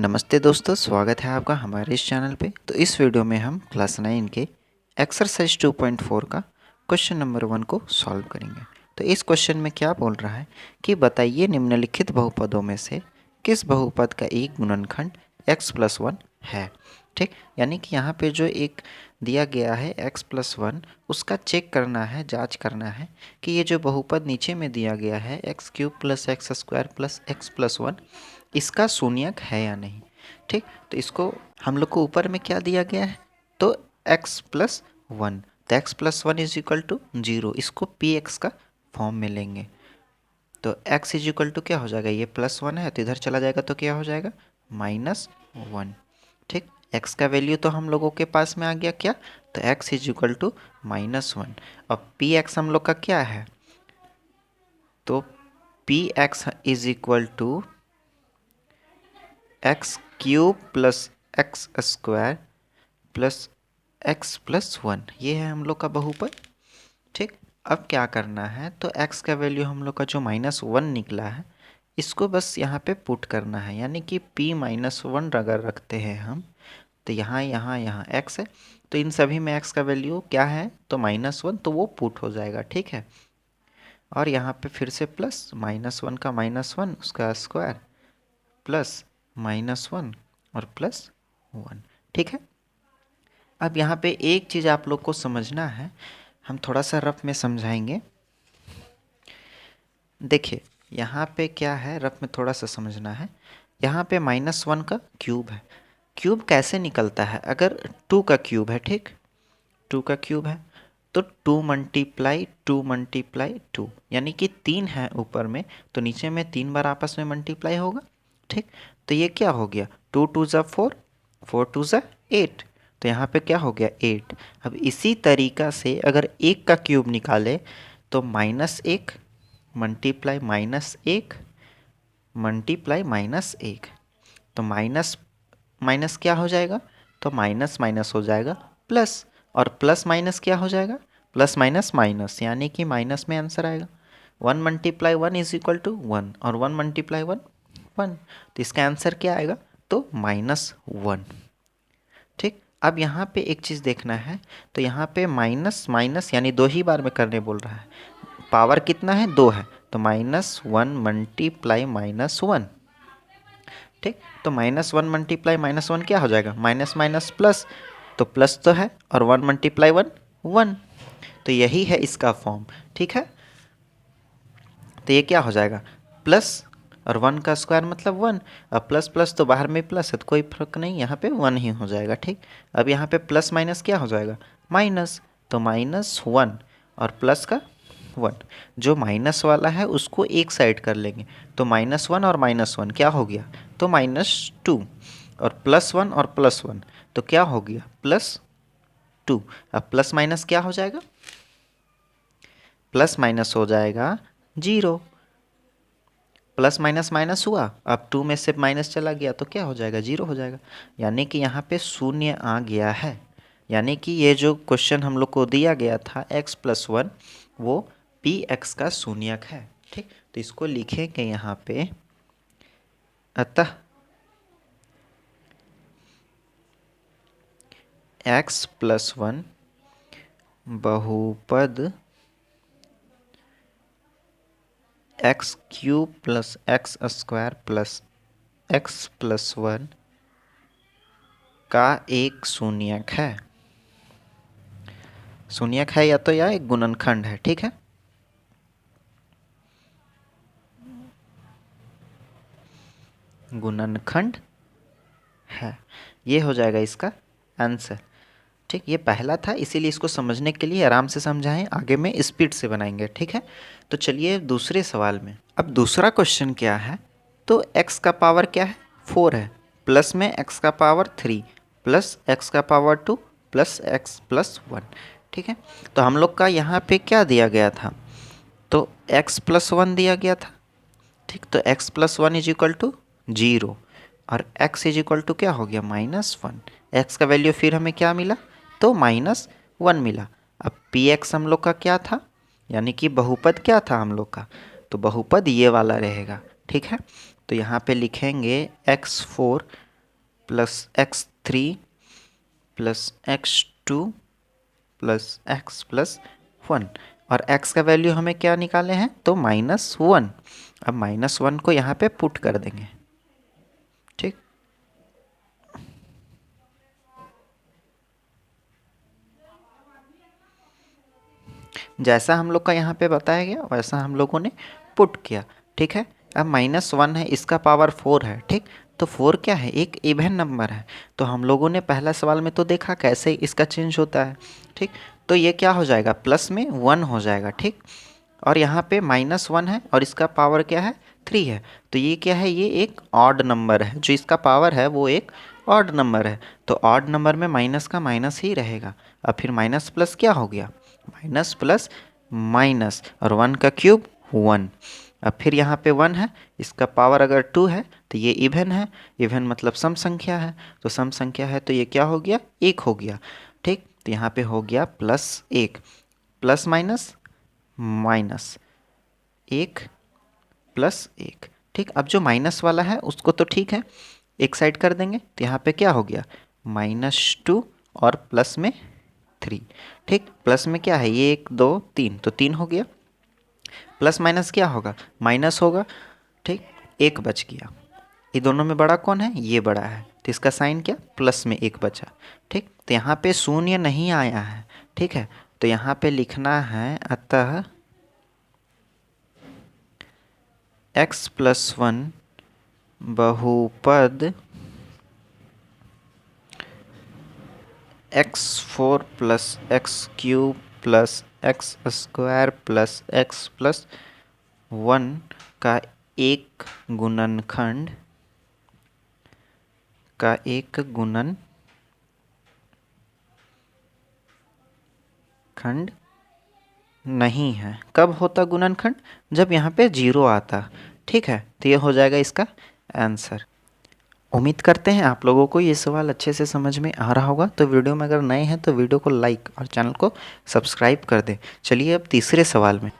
नमस्ते दोस्तों, स्वागत है आपका हमारे इस चैनल पे। तो इस वीडियो में हम क्लास 9 के एक्सरसाइज 2.4 का क्वेश्चन नंबर 1 को सॉल्व करेंगे। तो इस क्वेश्चन में क्या बोल रहा है कि बताइए निम्नलिखित बहुपदों में से किस बहुपद का एक गुणनखंड x+1 है। ठीक, यानी कि यहाँ पे जो एक दिया गया है x+1 उसका चेक करना है, जांच करना है कि ये जो बहुपद नीचे में दिया गया है x³ + x² + x+1 इसका शून्यक है या नहीं। ठीक, तो इसको हम लोग को ऊपर में क्या दिया गया है, तो x+1, तो x+1 = 0, इसको px का फॉर्म में लेंगे तो x = क्या हो जाएगा, ये +1 है तो इधर चला जाएगा तो क्या हो जाएगा -1। ठीक, x का वैल्यू तो हम लोगों के पास में आ गया क्या, तो x = -1। अब px हम लोग का क्या है, तो px = x³ + x² + x+1, ये है हम लोग का बहुपद। ठीक, अब क्या करना है, तो x का वैल्यू हम लोग का जो -1 निकला है इसको बस यहाँ पे पुट करना है, यानी कि p-1 अगर रखते हैं हम तो यहाँ x है तो इन सभी में x का वैल्यू क्या है, तो -1, तो वो पुट हो जाएगा। ठीक है, और यहाँ पे फिर से प्लस -1 का -1 उसका स्क्वायर प्लस -1 और +1। ठीक है, अब यहाँ पे एक चीज़ आप लोग को समझना है, हम थोड़ा सा रफ में समझाएंगे। देखिए यहाँ पे क्या है, रफ में थोड़ा सा समझना है। यहाँ पे -1 का क्यूब है, क्यूब कैसे निकलता है, अगर 2 का क्यूब है, ठीक 2 का क्यूब है तो 2 × 2 यानी कि 3 है ऊपर में तो नीचे में 3 बार आपस में मल्टीप्लाई होगा। ठीक, तो ये क्या हो गया, 2 × 2 = 4, 4 × 2 = 8, तो यहाँ पे क्या हो गया 8। अब इसी तरीक़ा से अगर 1 का क्यूब निकाले तो -1 मल्टीप्लाई -1 मल्टीप्लाई -1, तो माइनस माइनस क्या हो जाएगा, तो माइनस माइनस हो जाएगा प्लस, और प्लस माइनस क्या हो जाएगा, प्लस माइनस माइनस, यानी कि माइनस में आंसर आएगा। 1 × 1 = 1 और 1 × 1 1, तो इसका आंसर क्या आएगा, तो -1। ठीक, अब यहाँ पे एक चीज़ देखना है, तो यहाँ पे माइनस माइनस यानी 2 ही बार में करने बोल रहा है, पावर कितना है 2 है तो -1 मल्टीप्लाई -1। ठीक, तो -1 मल्टीप्लाई -1 क्या हो जाएगा, माइनस माइनस प्लस, तो प्लस तो है और 1 × 1 1, तो यही है इसका फॉर्म। ठीक है, तो ये क्या हो जाएगा प्लस और 1 का स्क्वायर मतलब 1, अब प्लस प्लस तो बाहर में प्लस है तो कोई फर्क नहीं, यहाँ पे 1 ही हो जाएगा। ठीक, अब यहाँ पे प्लस माइनस क्या हो जाएगा माइनस, तो -1 और प्लस का 1, जो माइनस वाला है उसको एक साइड कर लेंगे, तो -1 और -1 क्या हो गया, तो -2, और +1 और +1 तो क्या हो गया +2। अब प्लस माइनस क्या हो जाएगा, प्लस माइनस हो जाएगा 0, प्लस माइनस माइनस हुआ, अब 2 में से माइनस चला गया तो क्या हो जाएगा 0 हो जाएगा, यानी कि यहाँ पे शून्य आ गया है। यानी कि ये जो क्वेश्चन हम लोग को दिया गया था x+1 वो px का शून्यक है। ठीक, तो इसको लिखेंगे यहाँ पे, अतः x+1 बहुपद x³ + x² + x+1 का एक शून्यक है। शून्यक है या तो या एक गुणनखंड है। ठीक है, गुणनखंड है, ये हो जाएगा इसका आंसर। ठीक, ये पहला था इसीलिए इसको समझने के लिए आराम से समझाएं, आगे में स्पीड से बनाएंगे। ठीक है, तो चलिए दूसरे सवाल में। अब दूसरा क्वेश्चन क्या है, तो x का पावर क्या है 4 है, प्लस में x का पावर 3 प्लस x का पावर 2 प्लस x+1। ठीक है, तो हम लोग का यहाँ पे क्या दिया गया था, तो x+1 दिया गया था। ठीक, तो x+1 = 0 और x = क्या हो गया -1, x का वैल्यू फिर हमें क्या मिला, तो -1 मिला। अब px हम लोग का क्या था, यानी कि बहुपद क्या था हम लोग का, तो बहुपद ये वाला रहेगा। ठीक है, तो यहाँ पे लिखेंगे x4 plus x3 plus x2 plus x plus 1, और x का वैल्यू हमें क्या निकाले हैं तो -1। अब -1 को यहाँ पे पुट कर देंगे, ठीक। जैसा हम लोग का यहाँ पे बताया गया वैसा हम लोगों ने पुट किया, ठीक है। अब -1 है, इसका पावर 4 है, ठीक। तो 4 क्या है, एक इवन नंबर है। तो हम लोगों ने पहला सवाल में तो देखा कैसे इसका चेंज होता है, ठीक। तो ये क्या हो जाएगा, प्लस में 1 हो जाएगा, ठीक। और यहाँ पे -1 है और इसका पावर क्या है 3 है। तो ये क्या है, ये एक ऑड नंबर है, जो इसका पावर है वो एक ऑड नंबर है। तो ऑड नंबर में माइनस का माइनस ही रहेगा। अब फिर माइनस प्लस क्या हो गया, माइनस प्लस माइनस, और 1 का क्यूब 1। अब फिर यहाँ पे 1 है, इसका पावर अगर 2 है तो ये इवन है। इवन मतलब सम संख्या है, तो सम संख्या है तो ये क्या हो गया, 1 हो गया, ठीक। तो यहाँ पे हो गया +1, प्लस माइनस माइनस 1 प्लस 1, ठीक। अब जो माइनस वाला है उसको तो ठीक है एक साइड कर देंगे, तो यहाँ पे क्या हो गया -2 और प्लस में 3, ठीक। प्लस में क्या है, ये 1 2 3, तो 3 हो गया। प्लस माइनस क्या होगा, माइनस होगा, ठीक। एक बच गया। ये दोनों में बड़ा कौन है, ये बड़ा है, तो इसका साइन क्या, प्लस में 1 बचा, ठीक। तो यहाँ पे शून्य नहीं आया है, ठीक है। तो यहाँ पे लिखना है अतः x+1 बहुपद x4 plus x³ plus x² plus x+1 का एक गुणनखंड नहीं है। कब होता गुणनखंड, जब यहाँ पे 0 आता, ठीक है। तो ये हो जाएगा इसका आंसर। उम्मीद करते हैं आप लोगों को ये सवाल अच्छे से समझ में आ रहा होगा। तो वीडियो में अगर नए हैं तो वीडियो को लाइक और चैनल को सब्सक्राइब कर दें। चलिए अब तीसरे सवाल में।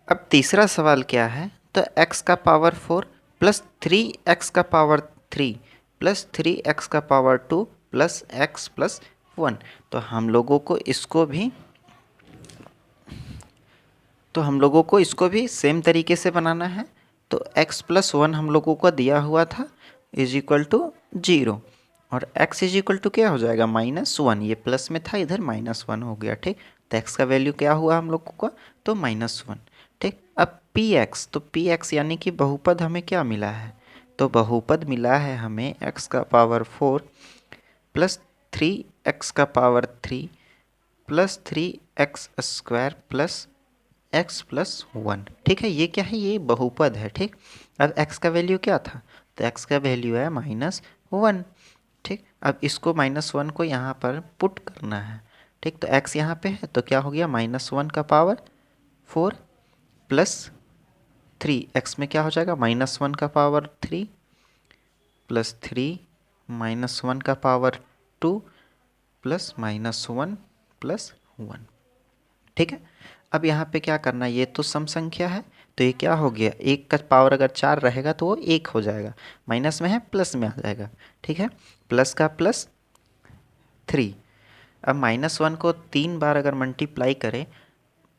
अब तीसरा सवाल क्या है, तो x का पावर 4 प्लस 3x का पावर 3 प्लस 3x का पावर 2 प्लस x प्लस 1। तो हम लोगों को इसको भी सेम तरीके से बनाना है। तो x+1 हम लोगों को दिया हुआ था =0, और x क्या हो जाएगा -1। ये प्लस में था, इधर -1 हो गया, ठीक। तो x का वैल्यू क्या हुआ हम लोगों का, तो -1, ठीक। अब px, तो px यानी कि बहुपद हमें क्या मिला है, तो बहुपद मिला है हमें x का पावर 4 प्लस 3x का power 3 plus 3x² plus x plus 1, ठीक है। ये क्या है, ये बहुपद है, ठीक। अब x का वैल्यू क्या था, तो x का वैल्यू है -1, ठीक। अब इसको -1 को यहाँ पर पुट करना है, ठीक। तो x यहाँ पे है तो क्या हो गया, -1 का पावर 4 प्लस 3, x में क्या हो जाएगा, -1 का पावर 3 प्लस 3 -1 का पावर 2 प्लस -1 प्लस 1, ठीक है। अब यहाँ पे क्या करना है, ये तो सम संख्या है, तो ये क्या हो गया, एक का पावर अगर 4 रहेगा तो वो 1 हो जाएगा, माइनस में है प्लस में आ जाएगा, ठीक है। प्लस का प्लस 3। अब -1 को 3 बार अगर मल्टीप्लाई करें,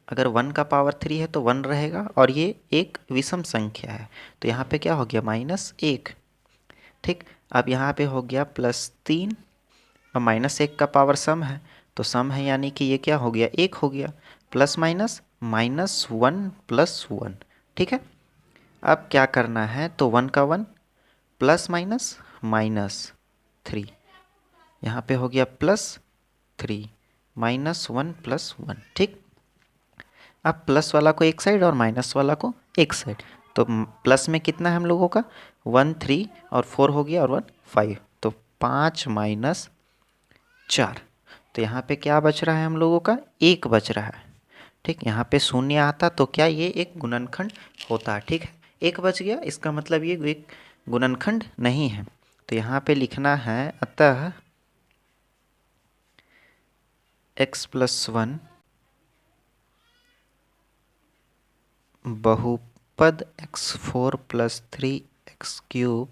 अगर 1 का पावर 3 है तो 1 रहेगा, और ये एक विषम संख्या है, तो यहाँ पे क्या हो गया, -1, ठीक। अब यहाँ पे हो गया +3, और -1 का पावर सम है, तो सम है यानी कि ये क्या हो गया, 1 हो गया, प्लस माइनस -1 प्लस 1, ठीक है। अब क्या करना है, तो 1 का 1 प्लस माइनस -3, यहाँ पे हो गया +3 -1 प्लस 1, ठीक। अब प्लस वाला को एक साइड और माइनस वाला को एक साइड, तो प्लस में कितना है हम लोगों का 1 3 और 4 हो गया, और 1 5, तो 5 माइनस 4। तो यहाँ पे क्या बच रहा है हम लोगों का, 1 बच रहा है, ठीक। यहाँ पे शून्य आता तो क्या ये एक गुणनखंड होता, ठीक है। 1 बच गया, इसका मतलब ये एक गुणनखंड नहीं है। तो यहाँ पे लिखना है अतः x+1 बहुपद x4 plus 3x³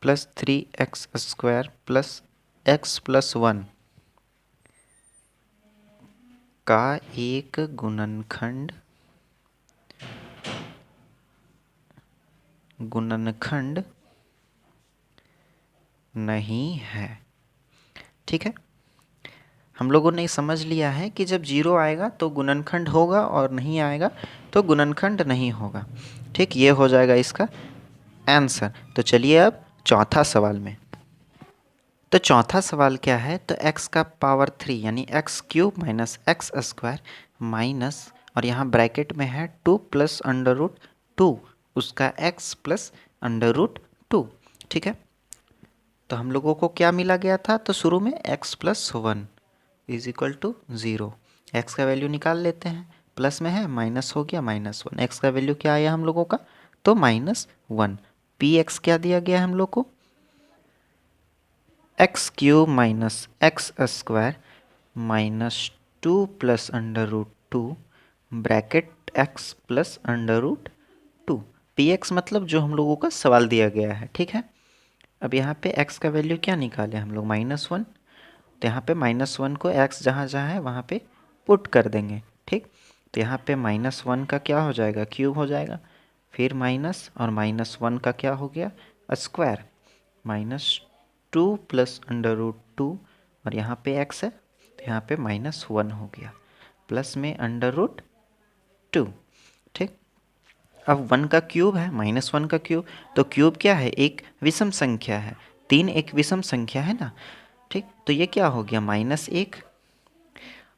plus 3x square plus x plus 1 का एक गुणनखंड नहीं है। ठीक है, हम लोगों ने समझ लिया है कि जब 0 आएगा तो गुणनखंड होगा और नहीं आएगा तो गुणनखंड नहीं होगा। ठीक, ये हो जाएगा इसका आंसर। तो चलिए अब चौथा सवाल में। तो चौथा सवाल क्या है, तो x का पावर 3 यानी x cube minus x square minus, और यहाँ ब्रैकेट में है 2 प्लस अंडर रूट 2 उसका x प्लस अंडर रूट 2। ठीक है, तो हम लोगों को क्या मिला गया था, तो शुरू में x plus 1 is equal to 0। X का वैल्यू निकाल लेते हैं, प्लस में है माइनस हो गया -1। एक्स का वैल्यू क्या आया हम लोगों का, तो -1। पी एक्स क्या दिया गया है हम लोग को, x cube minus x square minus 2 plus under root 2 bracket x plus under root 2। P x मतलब जो हम लोगों का सवाल दिया गया है। ठीक है, अब यहाँ पे x का वैल्यू क्या निकाले हम लोग, -1। तो यहाँ पे -1 को x जहाँ जहाँ है वहाँ पे पुट कर देंगे। ठीक, तो यहाँ पे -1 का क्या हो जाएगा, क्यूब हो जाएगा, फिर माइनस और -1 का क्या हो गया, स्क्वायर, -2 प्लस अंडर रूट 2, और यहाँ पे x है तो यहाँ पे -1 हो गया, प्लस में अंडर रूट 2। ठीक, अब 1 का क्यूब है -1 का क्यूब, तो क्यूब क्या है, एक विषम संख्या है, 3 एक विषम संख्या है ना। ठीक, तो ये क्या हो गया -1,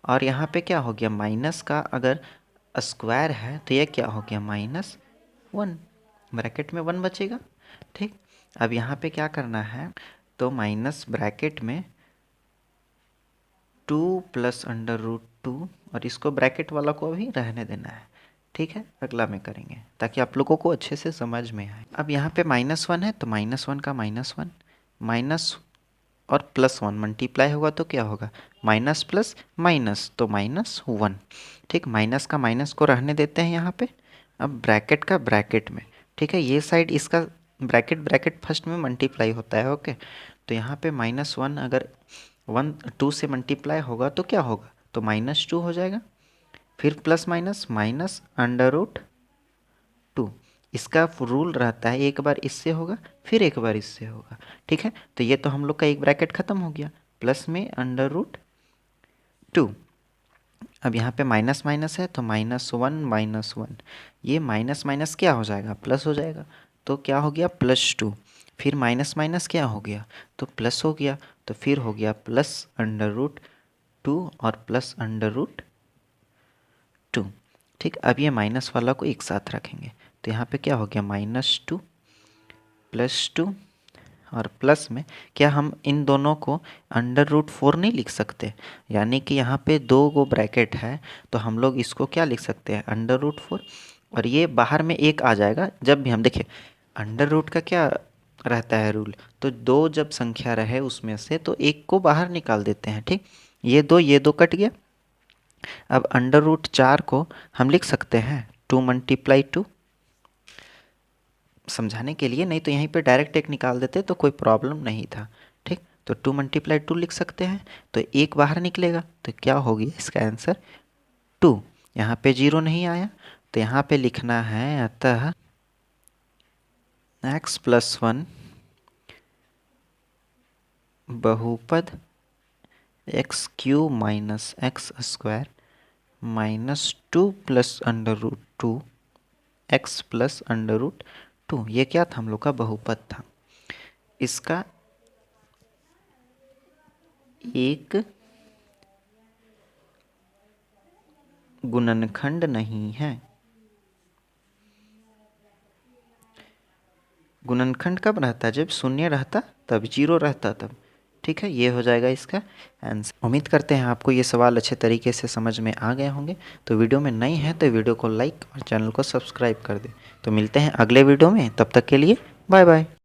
और यहाँ पे क्या हो गया, माइनस का अगर स्क्वायर है तो ये क्या हो गया -1, ब्रैकेट में 1 बचेगा। ठीक, अब यहाँ पे क्या करना है, तो माइनस ब्रैकेट में 2 प्लस अंडर रूट 2, और इसको ब्रैकेट वाला को भी रहने देना है। ठीक है, अगला में करेंगे ताकि आप लोगों को अच्छे से समझ में आए। अब यहाँ पे -1 है तो -1 का -1 माइनस और +1 मल्टीप्लाई होगा तो क्या होगा, माइनस प्लस माइनस तो -1। ठीक, माइनस का माइनस को रहने देते हैं यहाँ पे, अब ब्रैकेट का ब्रैकेट में। ठीक है, ये साइड इसका ब्रैकेट ब्रैकेट फर्स्ट में मल्टीप्लाई होता है। ओके, तो यहाँ पे -1 अगर 2 से मल्टीप्लाई होगा तो क्या होगा, तो -2 हो जाएगा, फिर plus minus minus under root 2। इसका रूल रहता है एक बार इससे होगा फिर एक बार इससे होगा। ठीक है, तो ये तो हम लोग का एक ब्रैकेट खत्म हो गया, प्लस में अंडर रूट 2। अब यहाँ पे माइनस माइनस है तो -1 ये माइनस माइनस क्या हो जाएगा, प्लस हो जाएगा, तो क्या हो गया +2। फिर माइनस माइनस क्या हो गया, तो प्लस हो गया, तो फिर हो गया प्लस अंडर रूट 2 और प्लस अंडर रूट 2। ठीक, अब ये माइनस वाला को एक साथ रखेंगे तो यहाँ पे क्या हो गया, -2 +2, और प्लस में क्या हम इन दोनों को अंडर रूट 4 नहीं लिख सकते, यानी कि यहाँ पे 2 गो ब्रैकेट है तो हम लोग इसको क्या लिख सकते हैं, अंडर रूट 4, और ये बाहर में एक आ जाएगा। जब भी हम देखिए अंडर रूट का क्या रहता है रूल, तो 2 जब संख्या रहे उसमें से तो एक को बाहर निकाल देते हैं। ठीक, ये दो कट गया। अब अंडर रूट 4 को हम लिख सकते हैं 2 × 2 समझाने के लिए, नहीं तो यहीं पे डायरेक्ट एक निकाल देते तो कोई प्रॉब्लम नहीं था। ठीक, तो 2 × 2 लिख सकते हैं, तो एक बाहर निकलेगा तो क्या हो गया इसका आंसर 2। यहाँ पे 0 नहीं आया तो यहाँ पे लिखना है अतः x + 1 बहुपद x³ minus x square -2 plus under root 2 x plus under root 2। ये क्या था हम लोग का बहुपद था, इसका एक गुणनखंड नहीं है। गुणनखंड कब रहता है, जब शून्य रहता तब, 0 रहता तब। ठीक है, ये हो जाएगा इसका आंसर। उम्मीद करते हैं आपको ये सवाल अच्छे तरीके से समझ में आ गए होंगे। तो वीडियो में नए हैं तो वीडियो को लाइक और चैनल को सब्सक्राइब कर दें। तो मिलते हैं अगले वीडियो में, तब तक के लिए बाय बाय।